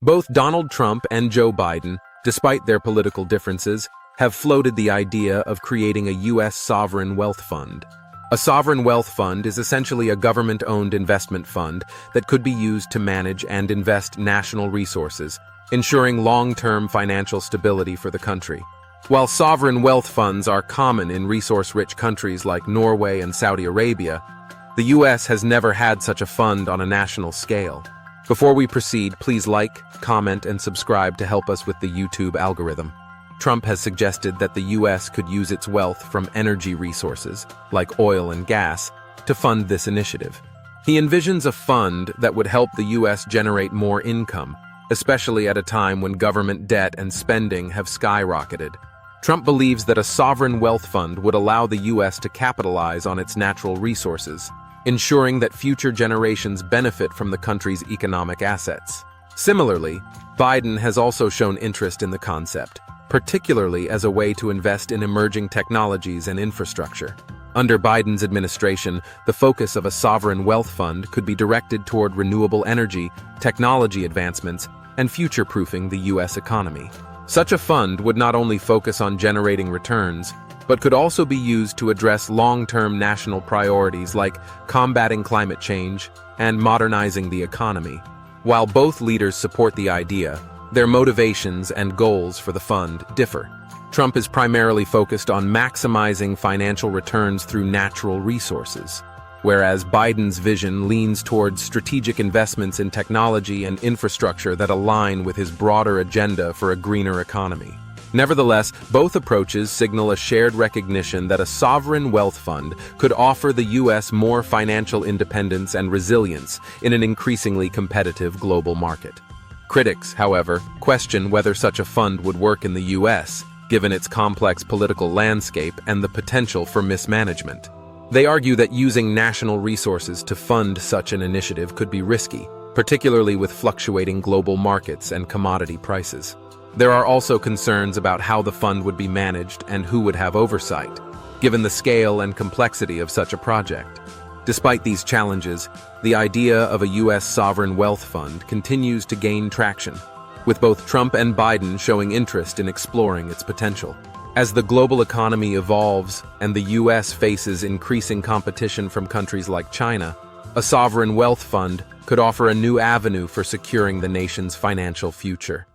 Both Donald Trump and Joe Biden, despite their political differences, have floated the idea of creating a U.S. sovereign wealth fund. A sovereign wealth fund is essentially a government-owned investment fund that could be used to manage and invest national resources, ensuring long-term financial stability for the country. While sovereign wealth funds are common in resource-rich countries like Norway and Saudi Arabia, the U.S. has never had such a fund on a national scale. Before we proceed, please like, comment, and subscribe to help us with the YouTube algorithm. Trump has suggested that the U.S. could use its wealth from energy resources, like oil and gas, to fund this initiative. He envisions a fund that would help the U.S. generate more income, especially at a time when government debt and spending have skyrocketed. Trump believes that a sovereign wealth fund would allow the U.S. to capitalize on its natural resources, ensuring that future generations benefit from the country's economic assets. Similarly, Biden has also shown interest in the concept, particularly as a way to invest in emerging technologies and infrastructure. Under Biden's administration, the focus of a sovereign wealth fund could be directed toward renewable energy, technology advancements, and future-proofing the U.S. economy. Such a fund would not only focus on generating returns, but could also be used to address long-term national priorities like combating climate change and modernizing the economy. While both leaders support the idea, their motivations and goals for the fund differ. Trump is primarily focused on maximizing financial returns through natural resources, whereas Biden's vision leans towards strategic investments in technology and infrastructure that align with his broader agenda for a greener economy. Nevertheless, both approaches signal a shared recognition that a sovereign wealth fund could offer the U.S. more financial independence and resilience in an increasingly competitive global market. Critics, however, question whether such a fund would work in the U.S., given its complex political landscape and the potential for mismanagement. They argue that using national resources to fund such an initiative could be risky, particularly with fluctuating global markets and commodity prices. There are also concerns about how the fund would be managed and who would have oversight, given the scale and complexity of such a project. Despite these challenges, the idea of a U.S. sovereign wealth fund continues to gain traction, with both Trump and Biden showing interest in exploring its potential. As the global economy evolves and the U.S. faces increasing competition from countries like China, a sovereign wealth fund could offer a new avenue for securing the nation's financial future.